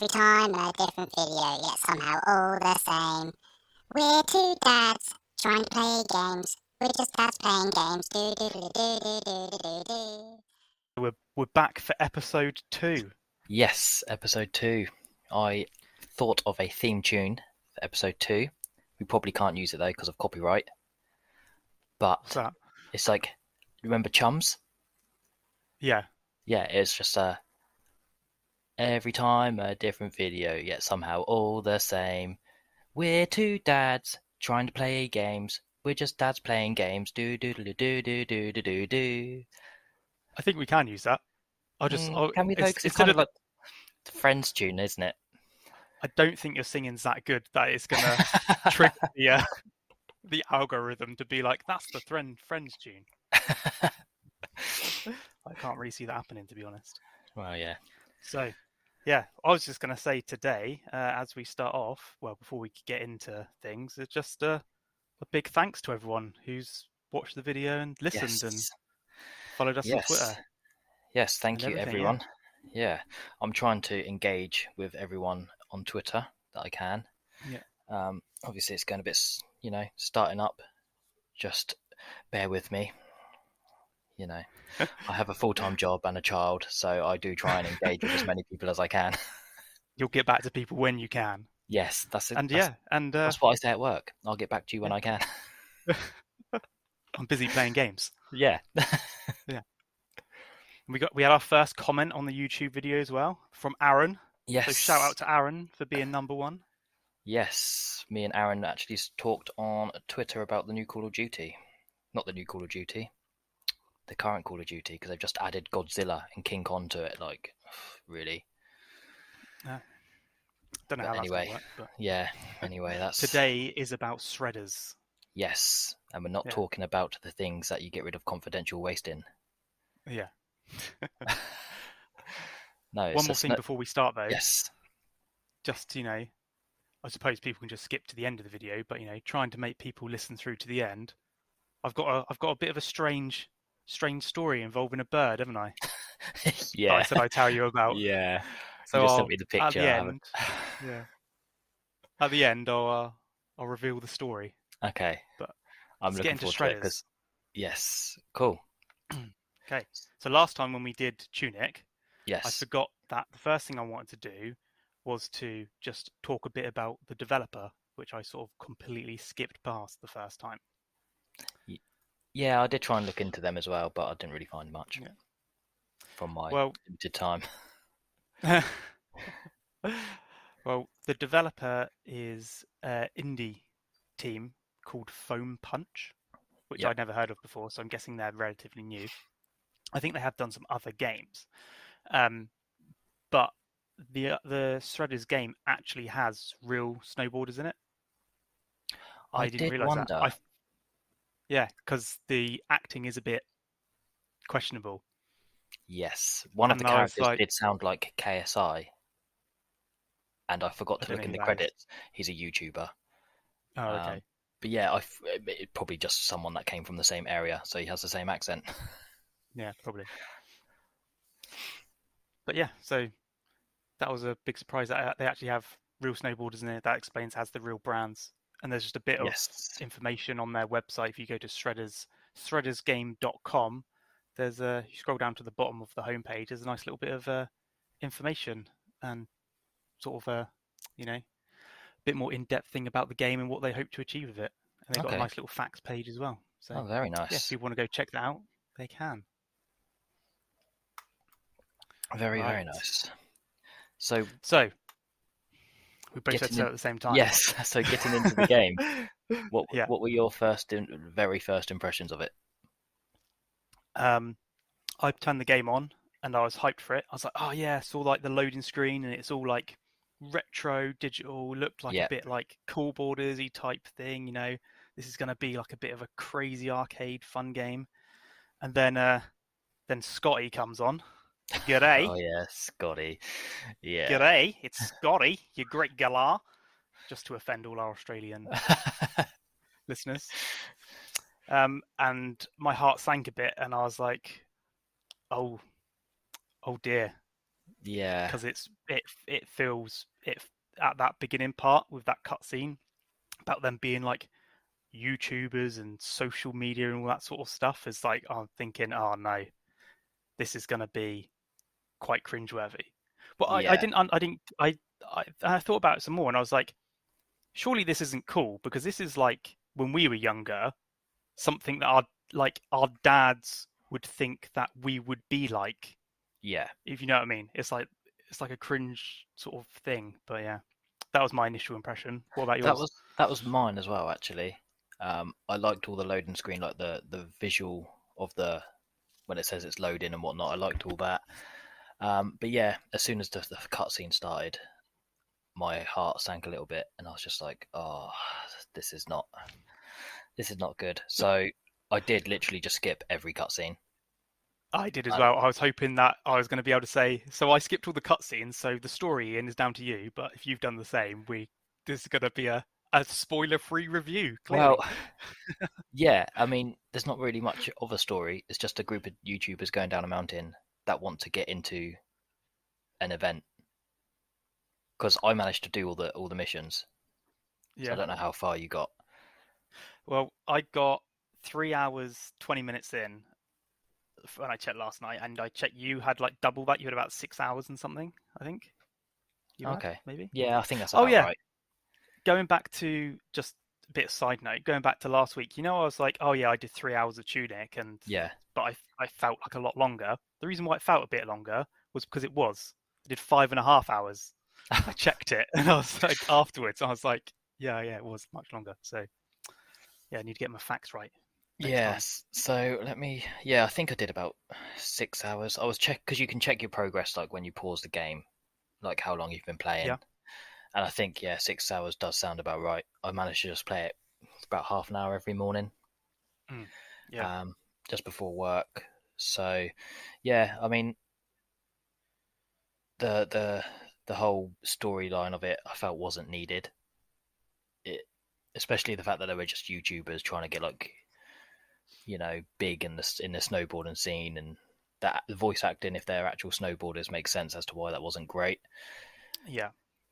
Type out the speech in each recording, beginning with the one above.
Every time a different video, yet somehow all the same. We're two dads trying to play games. We're just dads playing games. Do do do do do do do do. We're back for episode 2. Yes, episode 2. I thought of a theme tune for episode 2. We probably can't use it though because of copyright. But What's that? it's like, remember Chums? Yeah. Yeah, it's just every time a different video, yet somehow all the same. We're two dads trying to play games. We're just dads playing games. Do do do do do do do do do. I think we can use that. Can we though? 'Cause it's kind of like the Friends tune, isn't it? I don't think your singing's that good that it's going to trick the algorithm to be like, that's the Friends tune. I can't really see that happening, to be honest. Well, yeah. So, yeah, I was just going to say today, as we start off, well, before we get into things, it's just a big thanks to everyone who's watched the video and listened and followed us on Twitter. Yes, thank you, everyone. Yeah, I'm trying to engage with everyone on Twitter that I can. Yeah. Obviously, it's going a bit, starting up. Just bear with me. I have a full-time job and a child, so I do try and engage with as many people as I can. You'll get back to people when you can. Yes, that's it. And that's what I say at work. I'll get back to you when I can. I'm busy playing games. Yeah. Yeah. We had our first comment on the YouTube video as well from Aaron. Yes. So shout out to Aaron for being number one. Yes, me and Aaron actually talked on Twitter about the new Call of Duty. Not the new Call of Duty, the current Call of Duty, because they've just added Godzilla and King Kong to it. Like, really? Don't know how that's going to work. But... Yeah, anyway, that's... Today is about shredders. Yes, and we're not talking about the things that you get rid of confidential waste in. Yeah. No. One more thing before we start, though. Yes. Just, I suppose people can just skip to the end of the video, but, trying to make people listen through to the end. I've got a bit of a strange story involving a bird, haven't I? Yeah. That I said I'd tell you about. Yeah. So you just sent me the picture. At the end, At the end, I'll reveal the story. Okay. But I'm looking forward to it. 'Cause... Yes. Cool. Okay. So last time when we did Tunic, yes, I forgot that the first thing I wanted to do was to just talk a bit about the developer, which I sort of completely skipped past the first time. Yeah, I did try and look into them as well, but I didn't really find much from my limited time. Well, the developer is an indie team called Foam Punch, which I'd never heard of before, so I'm guessing they're relatively new. I think they have done some other games, but the Shredders game actually has real snowboarders in it. I didn't realise that. Yeah, because the acting is a bit questionable. Yes, one of the characters did sound like KSI, and I forgot to look in the credits. He's a YouTuber. Oh, okay. But yeah, it's probably just someone that came from the same area, so he has the same accent. Yeah, probably. But yeah, so that was a big surprise that they actually have real snowboarders in it. That explains has the real brands. And there's just a bit of information on their website. If you go to shreddersgame.com, you scroll down to the bottom of the homepage, there's a nice little bit of information and sort of a bit more in-depth thing about the game and what they hope to achieve with it. And they've got a nice little facts page as well. So, very nice. Yeah, if you want to go check that out, they can. Very, very nice. So we both said so at the same time. Yes. So getting into the game, what were your very first impressions of it? I turned the game on and I was hyped for it. I was like, oh yeah, saw like the loading screen and it's all like retro digital, looked like a bit like Cool Borders-y type thing. This is going to be like a bit of a crazy arcade fun game. And then Scotty comes on. G'day. Oh yeah, Scotty. Yeah. G'day, it's Scotty, you great galah. Just to offend all our Australian listeners. And my heart sank a bit and I was like, oh dear. Yeah. Because it feels it at that beginning part with that cutscene about them being like YouTubers and social media and all that sort of stuff is like I'm thinking, oh no, this is gonna be quite cringeworthy. But I Yeah. didn't I thought about it some more and I was like, surely this isn't cool because this is like when we were younger, something that our dads would think that we would be like. Yeah. If you know what I mean. It's like a cringe sort of thing. But yeah. That was my initial impression. What about yours? That was mine as well, actually. I liked all the loading screen, like the visual of the when it says it's loading and whatnot. I liked all that. But yeah, as soon as the cutscene started, my heart sank a little bit, and I was just like, "Oh, this is not good." So I did literally just skip every cutscene. I did as And well. I was hoping that I was going to be able to say, so I skipped all the cutscenes, so the story in is down to you. But if you've done the same, this is going to be a spoiler-free review, well, clearly. yeah, I mean, there's not really much of a story. It's just a group of YouTubers going down a mountain that want to get into an event. Because I managed to do all the missions, so I Yeah. don't know how far you got. Well, I got 3 hours, 20 minutes in when I checked last night, and I checked you had like double that. You had about 6 hours and something, I think. You had, Okay, maybe? yeah, I think that's Oh, about yeah. right. Going back to just a bit of side note, going back to last week, I was like, oh yeah, I did 3 hours of Tunic, Yeah. but I felt like a lot longer. The reason why it felt a bit longer was because I did 5.5 hours. I checked it, and I was like, afterwards, I was like, yeah, it was much longer. So yeah, I need to get my facts right next time. Yes. So let me. Yeah, I think I did about 6 hours. I was check because you can check your progress like when you pause the game, like how long you've been playing. Yeah. And I think 6 hours does sound about right. I managed to just play it for about half an hour every morning, Yeah. just before work. So yeah, I mean the whole storyline of it I felt wasn't needed. It especially the fact that they were just YouTubers trying to get like big in the snowboarding scene, and that the voice acting, if they're actual snowboarders, makes sense as to why that wasn't great. Yeah.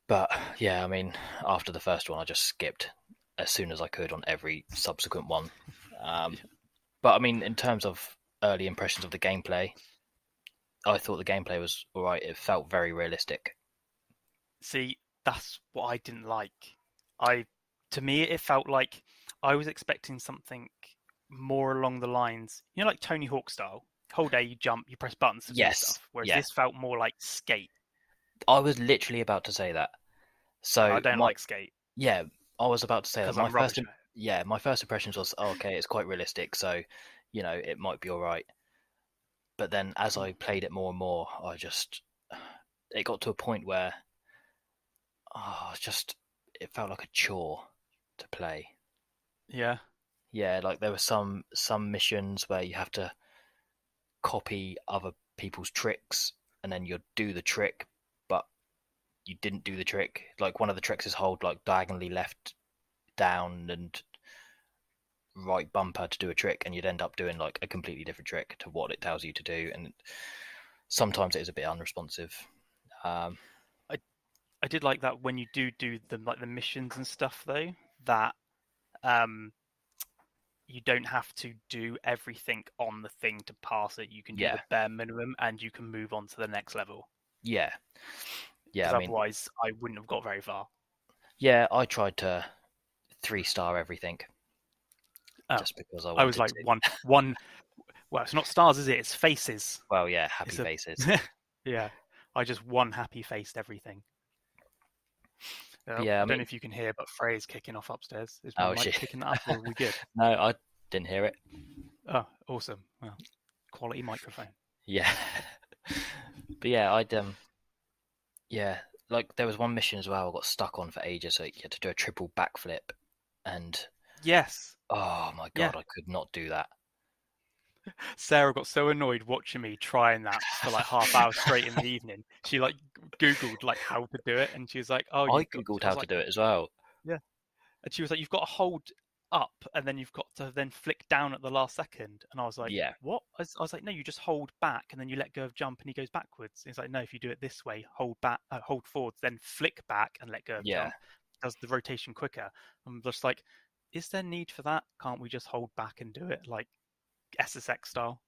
But yeah, I mean, after the first one, I just skipped as soon as I could on every subsequent one. But I mean, in terms of early impressions of the gameplay, I thought the gameplay was alright. It felt very realistic. See, that's what I didn't like. To me, it felt like I was expecting something more along the lines, like Tony Hawk style. Whole day you jump, you press buttons to do Yes, stuff. Whereas yeah, this felt more like Skate. I was literally about to say that. And I So don't like Skate yeah, I was about to say that. because I'm rubbish at it. My first impressions was, oh, okay, it's quite realistic, so it might be all right. But then as I played it more and more, it got to a point where it felt like a chore to play. Yeah. Yeah, like there were some missions where you have to copy other people's tricks and then you'd do the trick, but you didn't do the trick. Like one of the tricks is hold like diagonally left down and right bumper to do a trick, and you'd end up doing like a completely different trick to what it tells you to do, and sometimes it is a bit unresponsive. I did like that when you do the missions and stuff though, that you don't have to do everything on the thing to pass it. You can do Yeah, the bare minimum and you can move on to the next level. yeah, yeah. Because I mean, otherwise I wouldn't have got very far. yeah, I tried to 3-star everything Oh, just because I I was wanted like to. one. Well, it's not stars, is it? It's faces. Well, yeah, happy It's a faces. yeah. I just one happy faced everything. Yeah, I I don't know mean, if you can hear, but Frey's kicking off upstairs. Is my oh mic shit. picking that up, or are we good? No, I didn't hear it. Oh, awesome. Well, quality microphone. Yeah, but yeah, yeah, like there was one mission as well I got stuck on for ages. So you had to do a triple backflip, and Yes. oh my Yeah. god, I could not do that. Sarah got so annoyed watching me trying that for like half hour straight in the evening. She like Googled like how to do it, and she was like, "Oh, I you've got." googled I how was to like, do it as well. "Yeah," and she was like, "You've got to hold up, and then you've got to then flick down at the last second. And I was like, Yeah. what? I was like, no, you just hold back and then you let go of jump and he goes backwards. And he's like, no, if you do it this way, hold back, hold forwards, then flick back and let go of Yeah. jump, does the rotation quicker. I'm just like, is there need for that? Can't we just hold back and do it like SSX style?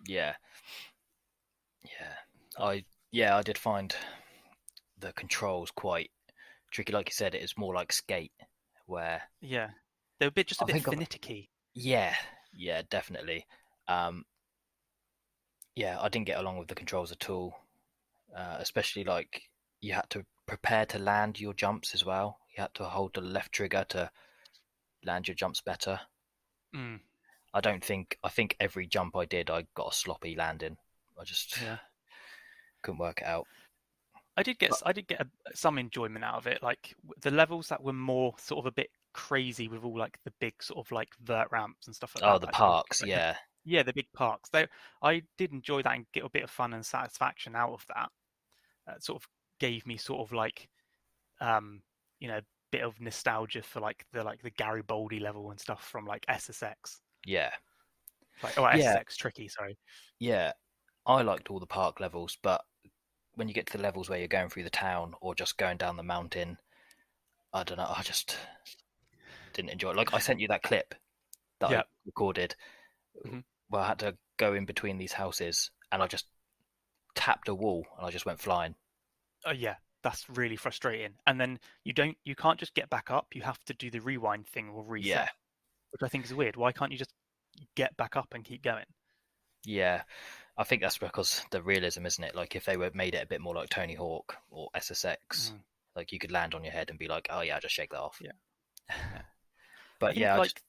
Yeah. I did find the controls quite tricky. Like you said, it is more like Skate, where Yeah, they're a bit I bit think of finicky. yeah, definitely. Yeah, I didn't get along with the controls at all. Especially like you had to prepare to land your jumps as well. You had to hold the left trigger to land your jumps better. Mm. I think every jump I did, I got a sloppy landing. I just couldn't work it out. I did get some enjoyment out of it, like the levels that were more sort of a bit crazy with all like the big sort of like vert ramps and stuff like Oh, that. the That were, parks, yeah. yeah, the big parks. I did enjoy that and get a bit of fun and satisfaction out of that. Sort of gave me sort of like, you know, bit of nostalgia for like the Garibaldi level and stuff from like SSX. Yeah. Like SSX Tricky, sorry. Yeah. I liked all the park levels, but when you get to the levels where you're going through the town or just going down the mountain, I don't know, I just didn't enjoy it. Like I sent you that clip that I recorded where I had to go in between these houses and I just tapped a wall and I just went flying. Oh yeah, that's really frustrating. And then you can't just get back up. You have to do the rewind thing or reset, which I think is weird. Why can't you just get back up and keep going? Yeah, I think that's because the realism, isn't it? Like if they were made it a bit more like Tony Hawk or SSX, like you could land on your head and be like, "Oh yeah, just shake that off." Yeah. But I think like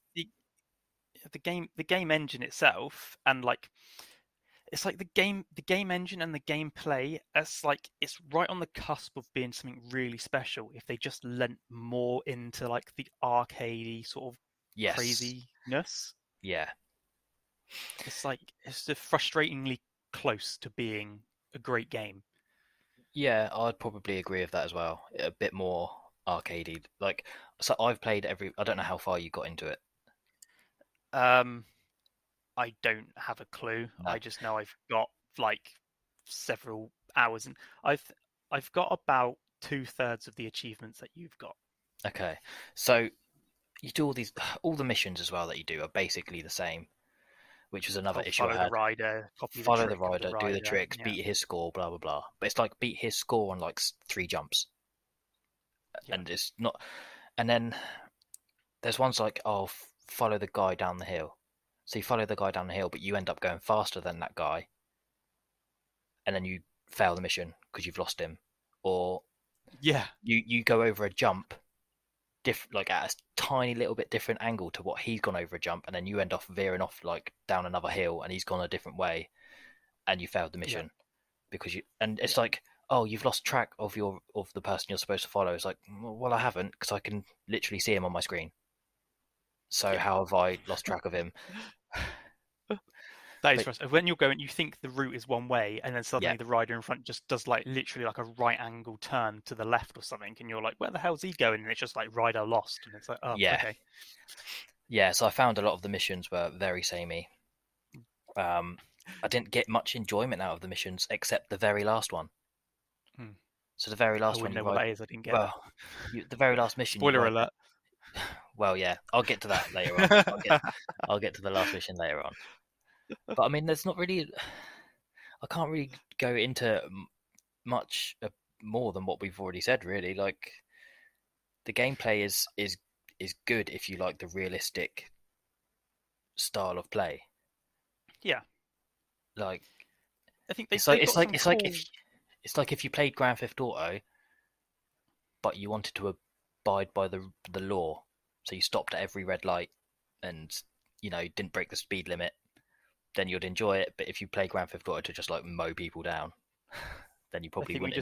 the game engine itself and like it's like the game engine and the gameplay, it's right on the cusp of being something really special if they just lent more into like the arcadey sort of craziness. Yeah. It's like it's just frustratingly close to being a great game. Yeah, I'd probably agree with that as well. A bit more arcadey. Like, so I've played I don't know how far you got into it. I don't have a clue. No. I just know I've got like several hours, and I've got about 2/3 of the achievements that you've got. Okay, so you do all the missions as well that you do are basically the same, which was another issue I had. Follow the rider, follow the rider, do the tricks, beat his score, blah blah blah. But it's like beat his score on like 3 jumps, and it's not. And then there's ones like, oh, follow the guy down the hill. So you follow the guy down the hill, but you end up going faster than that guy, and then you fail the mission because you've lost him, or you go over a jump, like at a tiny little bit different angle to what he's gone over a jump, and then you end up veering off like down another hill, and he's gone a different way, and you failed the mission because it's like, oh, you've lost track of the person you're supposed to follow. It's like, well, I haven't because I can literally see him on my screen. So how have I lost track of him? That is frustrating. When you're going, you think the route is one way, and then suddenly the rider in front just does like literally like a right angle turn to the left or something, and you're like, where the hell's he going? And it's just like rider lost, and it's like, oh, okay. Yeah, so I found a lot of the missions were very samey. I didn't get much enjoyment out of the missions except the very last one. So the very last one, I wouldn't know what that is. I didn't get that. The very last mission. Spoiler alert. Well, yeah, I'll get to that later on. I'll get to the last mission later on. But I mean, there's not really. I can't really go into much more than what we've already said. Really, like the gameplay is good if you like the realistic style of play. Yeah. Like, I think it's like if you played Grand Theft Auto, but you wanted to abide by the law, so you stopped at every red light and didn't break the speed limit, then you'd enjoy it. But if you play Grand Theft Auto to just like mow people down, then you probably wouldn't.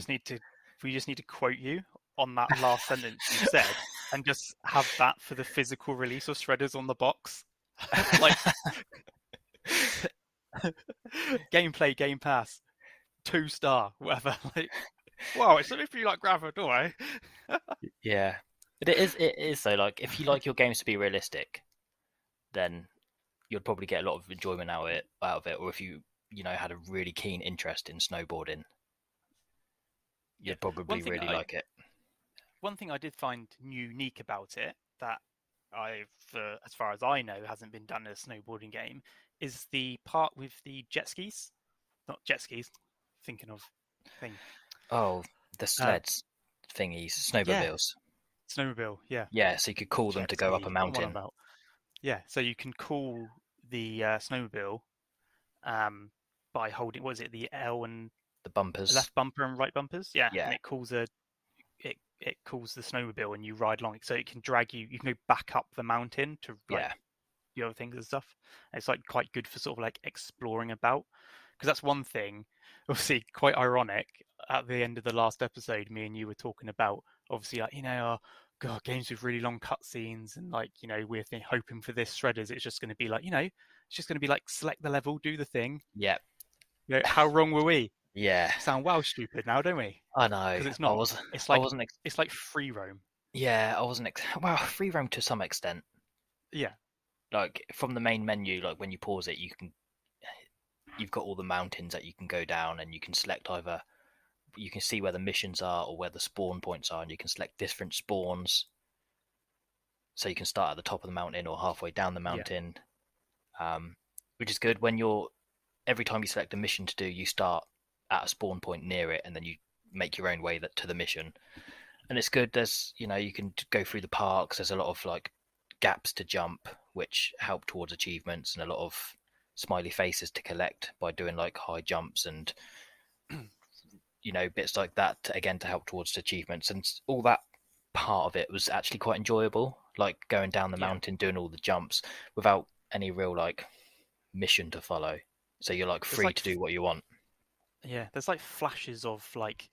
We just need to quote you on that last sentence you said, and just have that for the physical release of Shredders on the box, like GamePlay, GamePass, 2-star, whatever. Like, wow, it's something for you like Grand Theft Auto. Yeah, but it is so. Like, if you like your games to be realistic, then you'd probably get a lot of enjoyment out of it. Or if you had a really keen interest in snowboarding, you'd probably really like it. One thing I did find unique about it that as far as I know, hasn't been done in a snowboarding game is the part with the jet skis. Not jet skis. Thinking of thing. Oh, the sleds thingies, snowmobiles. Yeah, snowmobile. Yeah. Yeah, so you could call them Jet to go up a ski, mountain. Yeah, so you can call the snowmobile by holding, what is it, the L and The bumpers. left bumper and right bumpers? Yeah, Yeah. and it calls the snowmobile and you ride along it, so it can drag you. You can go back up the mountain to the other things and stuff. And it's like quite good for sort of like exploring about, because that's one thing. Obviously, quite ironic. At the end of the last episode, me and you were talking about obviously like God, games with really long cutscenes and like we're hoping for this shredders. It's just going to be like it's just going to be like select the level, do the thing. Yeah. How wrong were we? Yeah. Sound well stupid now, don't we? I know. Because it's not. It's like free roam. Yeah, I wasn't. Well, free roam to some extent. Yeah. Like from the main menu, like when you pause it, you've got all the mountains that you can go down, and you can select either. You can see where the missions are or where the spawn points are, and you can select different spawns. So you can start at the top of the mountain or halfway down the mountain, which is good. Every time you select a mission to do, you start at a spawn point near it, and then you make your own way to the mission. And it's good. There's you can go through the parks. There's a lot of like gaps to jump, which help towards achievements, and a lot of smiley faces to collect by doing like high jumps and bits like that to help towards achievements. And all that part of it was actually quite enjoyable, like going down the mountain, doing all the jumps without any real like mission to follow, so you're like free to do what you want. There's like flashes of like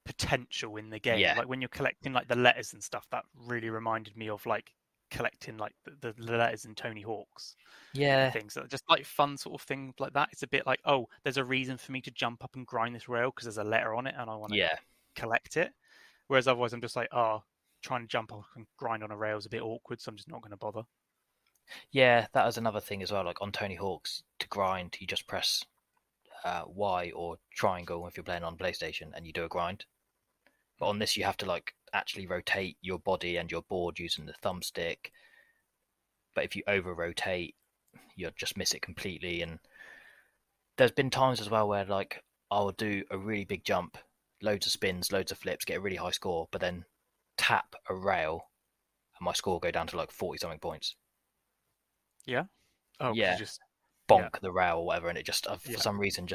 potential in the game. Yeah. Like when you're collecting like the letters and stuff, that really reminded me of like collecting like the letters in Tony Hawk's things. So just like fun sort of things like that. It's a bit like, oh, there's a reason for me to jump up and grind this rail because there's a letter on it and I want to collect it. Whereas otherwise I'm just like, trying to jump up and grind on a rail is a bit awkward, so I'm just not going to bother. Yeah, that was another thing as well. Like on Tony Hawk's, to grind, you just press Y or triangle if you're playing on PlayStation, and you do a grind. But on this, you have to like actually rotate your body and your board using the thumbstick. But if you over rotate, you'll just miss it completely. And there's been times as well where like I'll do a really big jump, loads of spins, loads of flips, get a really high score, but then tap a rail and my score will go down to like 40 something points. Yeah. Oh yeah. Just bonk the rail or whatever, and it just for some reason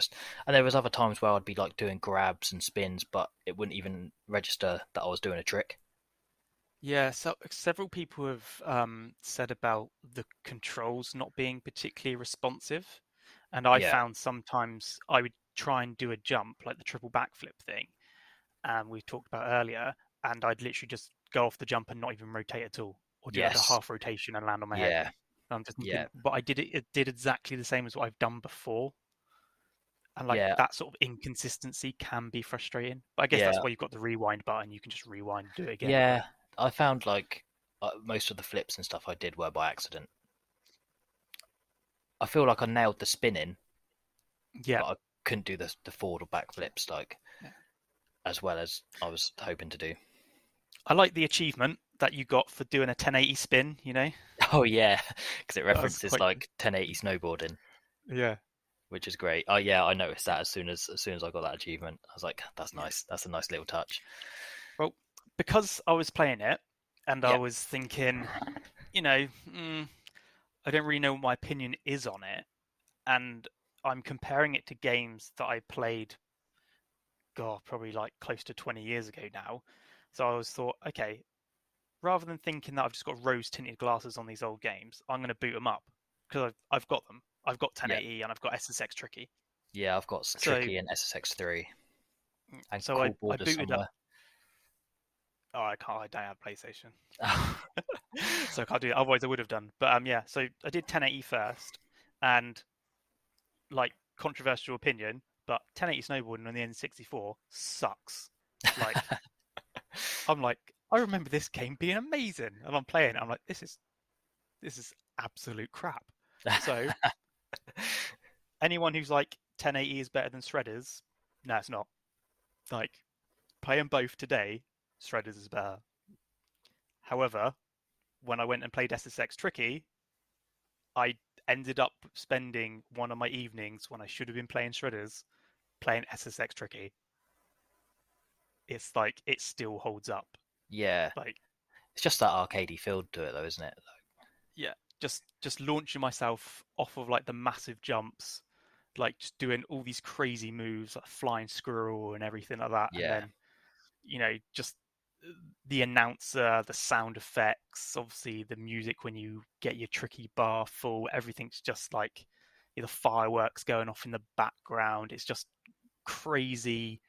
and there was other times where I'd be like doing grabs and spins, but it wouldn't even register that I was doing a trick. Yeah, so several people have said about the controls not being particularly responsive, and I found sometimes I would try and do a jump like the triple backflip thing we talked about earlier, and I'd literally just go off the jump and not even rotate at all, or do like a half rotation and land on my head. I'm just thinking, but it did exactly the same as what I've done before. And like that sort of inconsistency can be frustrating. But I guess that's why you've got the rewind button. You can just rewind and do it again. Yeah, I found like most of the flips and stuff I did were by accident. I feel like I nailed the spinning. Yeah. But I couldn't do the forward or back flips as well as I was hoping to do. I like the achievement that you got for doing a 1080 spin, Oh yeah, because it references like 1080 snowboarding. Yeah, which is great. Oh yeah, I noticed that as soon as I got that achievement. I was like, that's nice. That's a nice little touch. Well, because I was playing it and I was thinking, I don't really know what my opinion is on it, and I'm comparing it to games that I played, probably like close to 20 years ago now. So I always thought, okay, rather than thinking that I've just got rose-tinted glasses on these old games, I'm going to boot them up because I've got them. I've got 1080 and I've got SSX Tricky. Yeah, I've got Tricky and SSX3. And so I booted up. Oh, I can't. I don't have PlayStation, so I can't do it. Otherwise, I would have done. But so I did 1080 first, and like controversial opinion, but 1080 snowboarding on the N64 sucks. Like. I'm like, I remember this game being amazing, and I'm playing it. I'm like, this is absolute crap. So anyone who's like 1080 is better than Shredders, no, it's not. Like, play them both today, Shredders is better. However, when I went and played SSX Tricky, I ended up spending one of my evenings when I should have been playing Shredders, playing SSX Tricky. It's like, it still holds up. Yeah. Like, it's just that arcadey feel to it, though, isn't it? yeah, just launching myself off of like the massive jumps, like just doing all these crazy moves, like flying squirrel and everything like that, and then just the announcer, the sound effects, obviously the music when you get your tricky bar full, everything's just like the fireworks going off in the background. It's just crazy,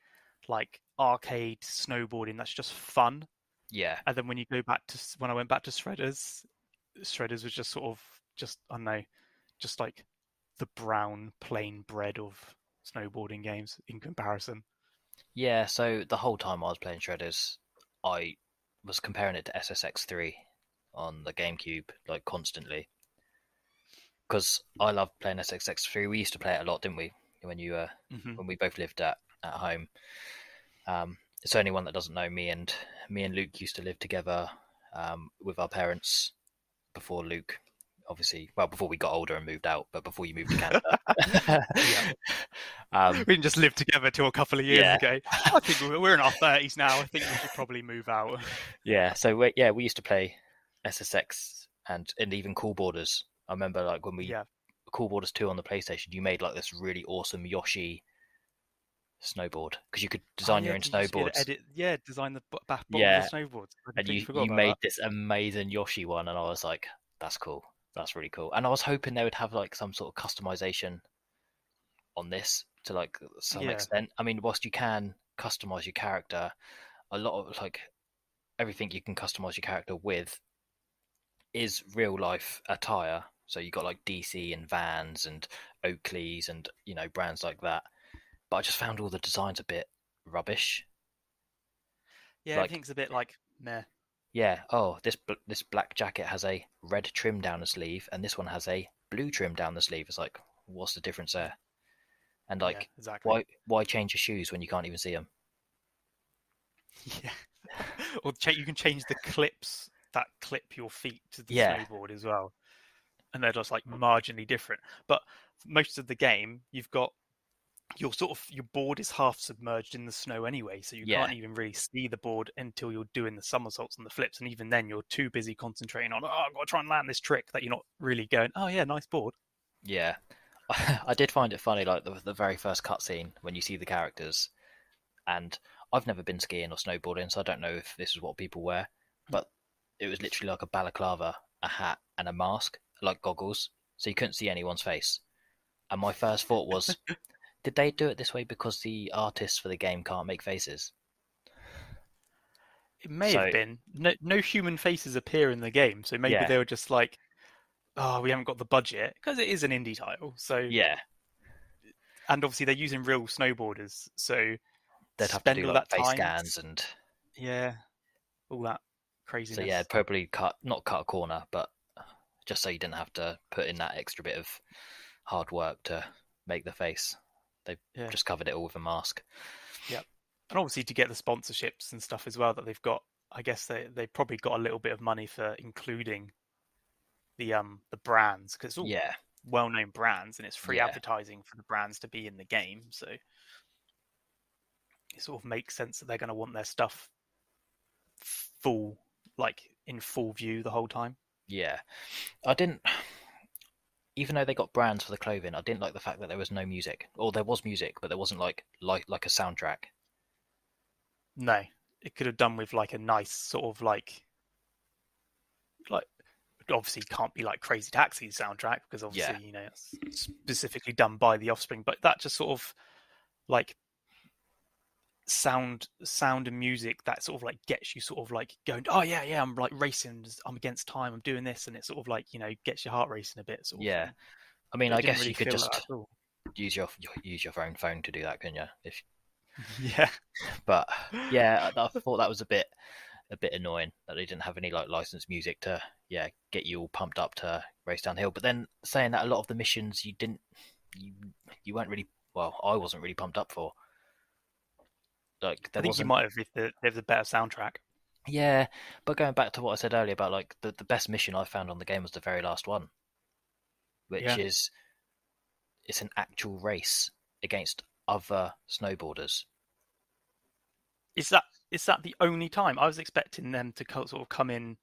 like arcade snowboarding. That's just fun. Yeah. And then when I went back to Shredders was just sort of I don't know, just like the brown plain bread of snowboarding games in comparison. Yeah, so the whole time I was playing Shredders, I was comparing it to SSX3 on the GameCube, like constantly. Because I loved playing SSX3. We used to play it a lot, didn't we? When we both lived at home. It's only one that doesn't know me and Luke used to live together with our parents before Luke, obviously, well, before we got older and moved out, but before you moved to Canada. We didn't just live together till a couple of years ago. I think we're in our 30s now. I think we should probably move out. Yeah, so we used to play SSX and even Cool Borders. I remember like when we Cool Borders 2 on the PlayStation, you made like this really awesome Yoshi snowboard because you could design your own snowboards. Design the bottom of the snowboards. And you made this amazing Yoshi one, and I was like, that's cool. That's really cool. And I was hoping they would have like some sort of customization on this to like some extent. I mean, whilst you can customize your character, a lot of like everything you can customize your character with is real life attire. So you got like DC and Vans and Oakleys and brands like that. But I just found all the designs a bit rubbish. Yeah, everything's a bit like meh. Yeah. Oh, this black jacket has a red trim down the sleeve, and this one has a blue trim down the sleeve. It's like, what's the difference there? And like, exactly. Why change your shoes when you can't even see them? Yeah. Or you can change the clips that clip your feet to the snowboard as well, and they're just like marginally different. But most of the game, you've got your board is half submerged in the snow anyway, so you can't even really see the board until you're doing the somersaults and the flips, and even then you're too busy concentrating on I've got to try and land this trick that you're not really going, oh yeah, nice board. Yeah. I did find it funny, like the very first cutscene when you see the characters, and I've never been skiing or snowboarding, so I don't know if this is what people wear, but it was literally like a balaclava, a hat, and a mask, like goggles, so you couldn't see anyone's face. And my first thought was, did they do it this way because the artists for the game can't make faces? It may have been. No human faces appear in the game, so maybe they were just like, oh, we haven't got the budget, because it is an indie title. So and obviously they're using real snowboarders, so they'd have to do like face scans and all that craziness. So probably not cut a corner, but just so you didn't have to put in that extra bit of hard work to make the face. They've just covered it all with a mask. Yep. And obviously to get the sponsorships and stuff as well that they've got, I guess they probably got a little bit of money for including the brands, because it's all well-known brands and it's free advertising for the brands to be in the game. So it sort of makes sense that they're going to want their stuff in full view the whole time. Yeah. Even though they got brands for the clothing, I didn't like the fact that there was no music. Or there was music, but there wasn't like a soundtrack. No, it could have done with like a nice sort of like obviously can't be like Crazy Taxi soundtrack, because obviously it's specifically done by the Offspring, but that just sort of like sound and music that sort of like gets you sort of like going, oh yeah, I'm like racing, I'm against time, I'm doing this, and it sort of like gets your heart racing a bit sort of thing. I mean, I guess you could just use your own phone to do that, couldn't you? But I thought that was a bit a bit annoying that they didn't have any like licensed music to get you all pumped up to race downhill. But then saying that a lot of the missions you weren't really, well, I wasn't really pumped up for. Like there I think you wasn't. might have if there's a better soundtrack. Yeah, but going back to what I said earlier about like the best mission I found on the game was the very last one, which is it's an actual race against other snowboarders. Is that the only time? I was expecting them to sort of come in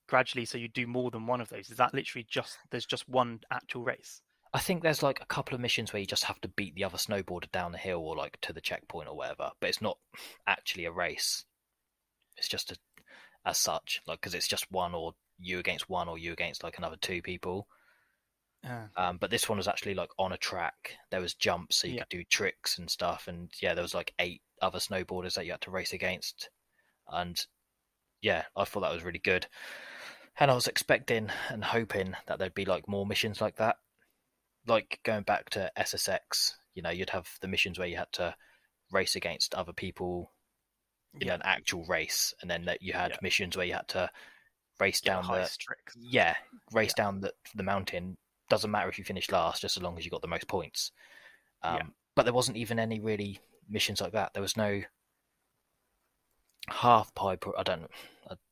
gradually, so you do more than one of those. Is that literally there's just one actual race? I think there's like a couple of missions where you just have to beat the other snowboarder down the hill or like to the checkpoint or whatever, but it's not actually a race. It's just as such, like because it's just one or you against one or you against like another two people. But this one was actually like on a track. There was jumps, so you could do tricks and stuff. And yeah, there was like 8 other snowboarders that you had to race against. And yeah, I thought that was really good. And I was expecting and hoping that there'd be like more missions like that. Like going back to SSX, you'd have the missions where you had to race against other people in an actual race, and then that you had missions where you had to race down down the mountain. Doesn't matter if you finished last, just as long as you got the most points. But there wasn't even any really missions like that. There was no half pipe.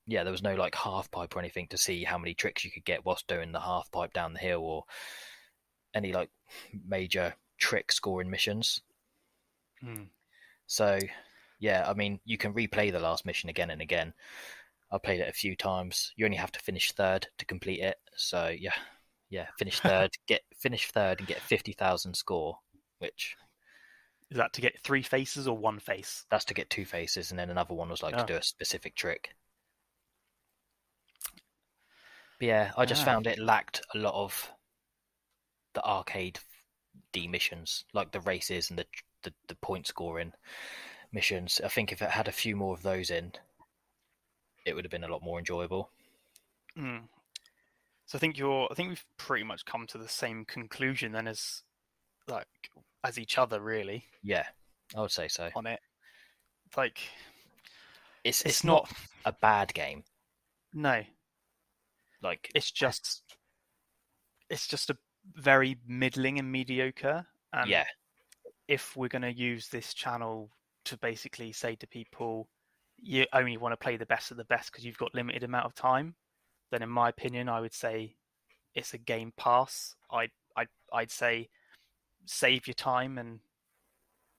There was no like half pipe or anything to see how many tricks you could get whilst doing the half pipe down the hill, or any like major trick scoring missions. So yeah, I mean, you can replay the last mission again and again. I played it a few times. You only have to finish third to complete it. So finish third, and get a 50,000 score. Which is that to get 3 faces or 1 face? That's to get 2 faces, and then another one was like to do a specific trick. But yeah, I just found it lacked a lot of the arcade D missions, like the races and the point scoring missions. I think if it had a few more of those in, it would have been a lot more enjoyable. So I think we've pretty much come to the same conclusion then as each other, really. Yeah, I would say so. On it, like it's not a bad game. No, like it's just a very middling and mediocre. And if we're going to use this channel to basically say to people, you only want to play the best of the best because you've got limited amount of time, then in my opinion, I would say it's a game pass. I'd say save your time and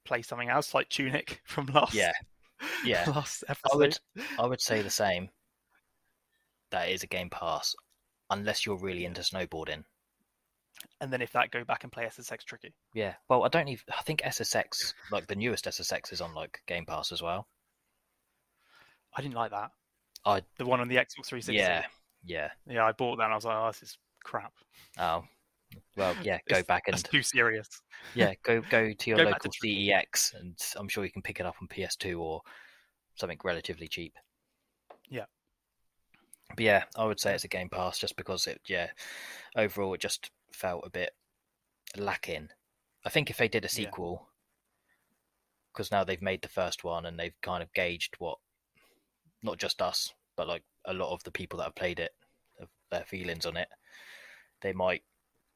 play something else like Tunic from last episode. I would say the same. That is a game pass, unless you're really into snowboarding. And then if that, go back and play SSX Tricky. Yeah, well, I think SSX, like the newest SSX, is on like Game Pass as well. I didn't like that. The one on the Xbox 360. Yeah. I bought that and I was like, oh, this is crap. Oh, well, yeah. Go back and that's too serious. Yeah, go to your local CEX, and I'm sure you can pick it up on PS2 or something relatively cheap. Yeah. But yeah, I would say it's a Game Pass just because overall it just felt a bit lacking. I think if they did a sequel, because now they've made the first one and they've kind of gauged what, not just us, but like a lot of the people that have played it, their feelings on it, they might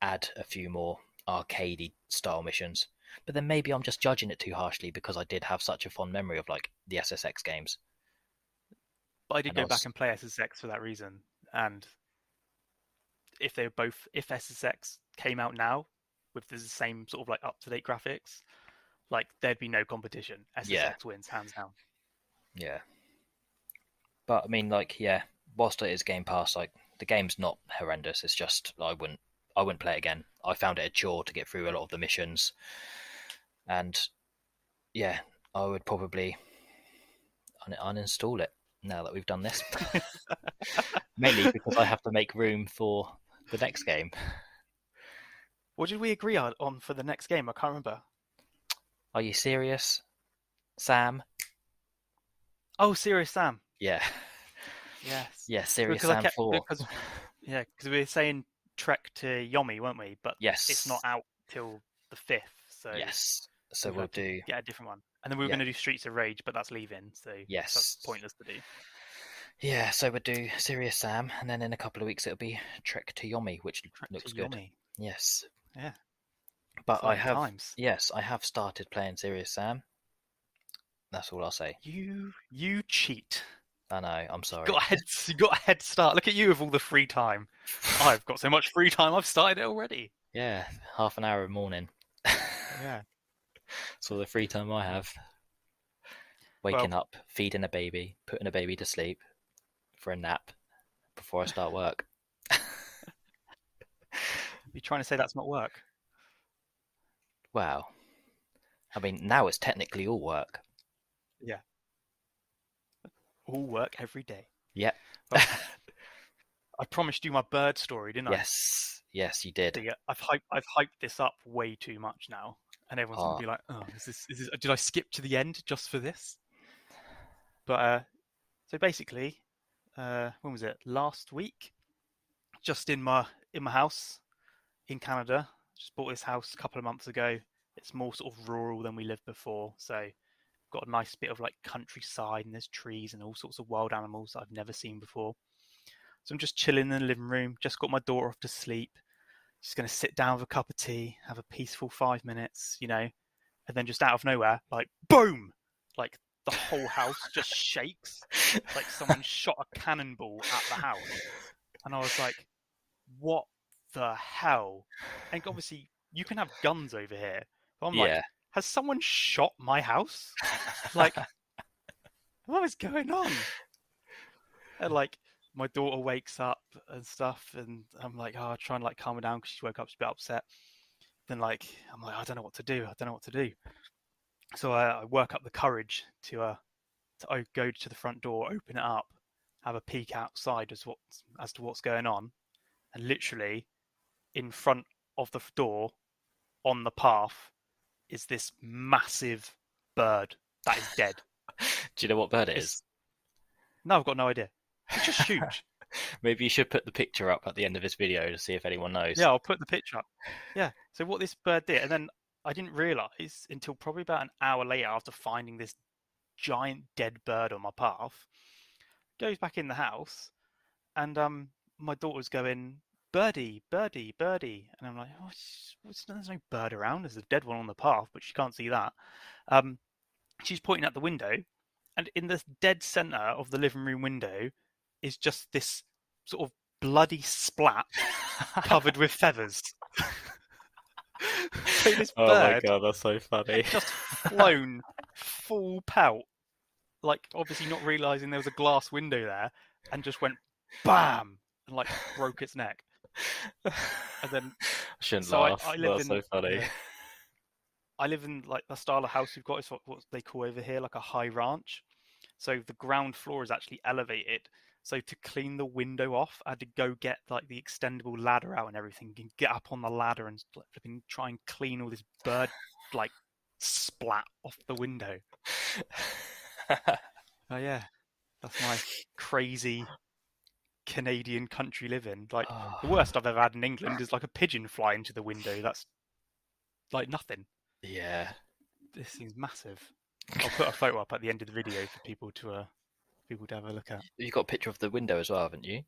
add a few more arcadey style missions. But then maybe I'm just judging it too harshly because I did have such a fond memory of like the SSX games. But I did go back and play SSX for that reason. And if SSX came out now with the same sort of like up-to-date graphics, like there'd be no competition. SSX wins hands down. Yeah. But I mean, like, whilst it is Game Pass, like the game's not horrendous. It's just I wouldn't play it again. I found it a chore to get through a lot of the missions, and I would probably uninstall it now that we've done this. Mainly because I have to make room for the next game. What did we agree on for the next game? I can't remember. Are you serious, Sam? Oh, Serious Sam. Yeah. Yes. Yeah, Serious Sam 4. Because we were saying Trek to Yomi, weren't we? But it's not out till the 5th. So yes. So we'll do a different one. And then we were going to do Streets of Rage, but that's leaving, so that's pointless to do. Yeah, so we'll do Serious Sam, and then in a couple of weeks it'll be Trek to Yomi, which Trek looks to good. Yomi. Yes. Yeah. But Exciting times. yes, I have started playing Serious Sam. That's all I'll say. You cheat. I know, I'm sorry. You got a head start. Look at you with all the free time. I've got so much free time. I've started it already. Yeah, half an hour a morning. Yeah. That's all the free time I have. Waking up, feeding a baby, putting a baby to sleep for a nap before I start work. You're trying to say that's not work? Wow. I mean, now it's technically all work. Yeah. All work every day. Yep. Well, I promised you my bird story, didn't I? Yes, you did. So, yeah, I've hyped this up way too much now, and everyone's gonna be like, "Oh, is this? Did I skip to the end just for this?" But so basically, when was it? Last week, just in my house in Canada. Just bought this house a couple of months ago. It's more sort of rural than we lived before, so got a nice bit of like countryside, and there's trees and all sorts of wild animals that I've never seen before. So I'm just chilling in the living room, just got my daughter off to sleep, just going to sit down with a cup of tea, have a peaceful 5 minutes, and then just out of nowhere, like, boom! Like, the whole house just shakes, like someone shot a cannonball at the house. And I was like, what the hell? And obviously, you can have guns over here. But I'm like, has someone shot my house? Like, what is going on? And like, my daughter wakes up and stuff, and I'm like, oh, trying to like calm her down because she woke up, she's a bit upset. Then like, I'm like, I don't know what to do. So I work up the courage to go to the front door, open it up, have a peek outside as to what's going on, and literally in front of the door on the path is this massive bird that is dead. Do you know what bird it is? No, I've got no idea. It's just huge. Maybe you should put the picture up at the end of this video to see if anyone knows. Yeah, I'll put the picture up. Yeah. So what this bird did, and then I didn't realise until probably about an hour later after finding this giant dead bird on my path, goes back in the house, and my daughter's going, birdie, birdie, birdie. And I'm like, oh, there's no bird around. There's a dead one on the path, but she can't see that. She's pointing out the window, and in the dead centre of the living room window is just this sort of bloody splat covered with feathers. So this bird, oh my god, that's so funny. Just flown full pelt, like obviously not realising there was a glass window there, and just went BAM! And like broke its neck. And then I shouldn't laugh. That's so funny. I live in like the style of house we've got is what they call over here like a high ranch. So the ground floor is actually elevated. So to clean the window off, I had to go get like the extendable ladder out and everything, and get up on the ladder and try and clean all this bird like splat off the window. Oh yeah, that's my crazy Canadian country living. Like the worst I've ever had in England is like a pigeon fly into the window. That's like nothing. Yeah, this seems massive. I'll put a photo up at the end of the video for people to have a look at. You got a picture of the window as well, haven't you?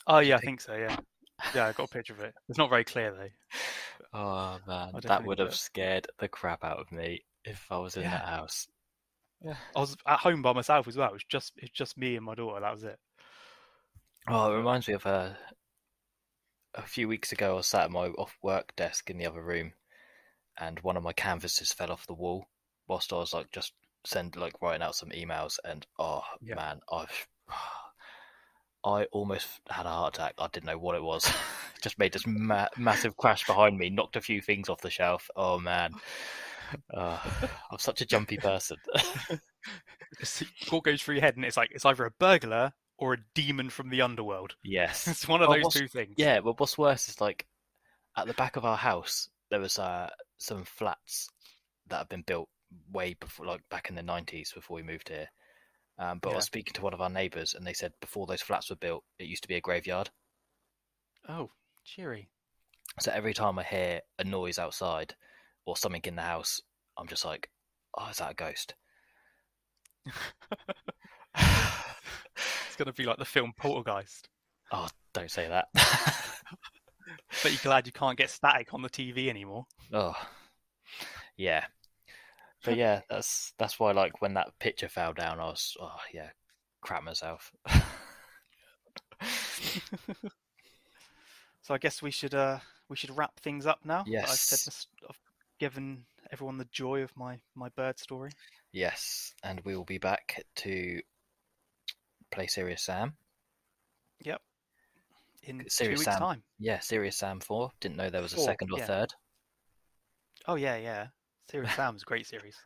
Oh yeah, I think so. Yeah, I got a picture of it. It's not very clear though. Oh man, that would have scared the crap out of me if I was in that house. Yeah, I was at home by myself as well. It's just me and my daughter. That was it. Oh, it reminds me of a few weeks ago. I was sat at my off-work desk in the other room, and one of my canvases fell off the wall whilst I was like just writing out some emails, and man, I almost had a heart attack. I didn't know what it was. Just made this massive crash behind me, knocked a few things off the shelf. Oh man, I'm such a jumpy person. What goes through your head, and it's like it's either a burglar or a demon from the underworld. Yes, it's one of those two things. Yeah, but what's worse is like at the back of our house there was some flats that have been built way before, like back in the 90s before we moved here. But I was speaking to one of our neighbours, and they said before those flats were built, it used to be a graveyard. Oh, cheery. So every time I hear a noise outside or something in the house, I'm just like, oh, is that a ghost? going to be like the film Poltergeist. Oh, don't say that. But you're glad you can't get static on the TV anymore. Oh, yeah. But yeah, that's why, like, when that picture fell down, I was, crap myself. So I guess we should wrap things up now. Yes. I've given everyone the joy of my bird story. Yes, and we will be back to play Serious Sam. Yep. In Serious 2 weeks' Sam. time. Yeah, Serious Sam 4. Didn't know there was a second or third. Oh yeah. Serious Sam's a great series.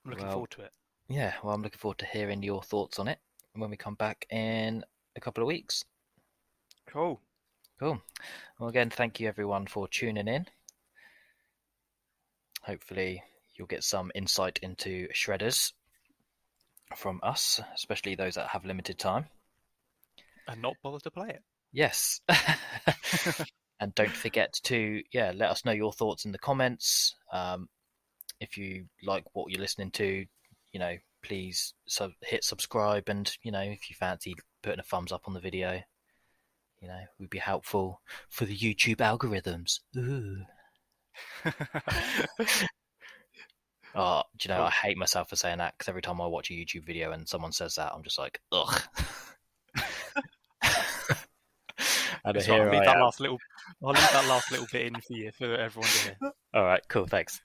I'm looking forward to it. Yeah, well, I'm looking forward to hearing your thoughts on it when we come back in a couple of weeks. Cool. Well, again, thank you everyone for tuning in. Hopefully you'll get some insight into shredders from us, especially those that have limited time. And not bother to play it. Yes. And don't forget to, let us know your thoughts in the comments. If you like what you're listening to, please hit subscribe, and, if you fancy putting a thumbs up on the video, would be helpful for the YouTube algorithms. Ooh. Oh, do you know, I hate myself for saying that, because every time I watch a YouTube video and someone says that, I'm just like, ugh. And I'll leave that last little bit in for you, for everyone to hear. All right, cool, thanks.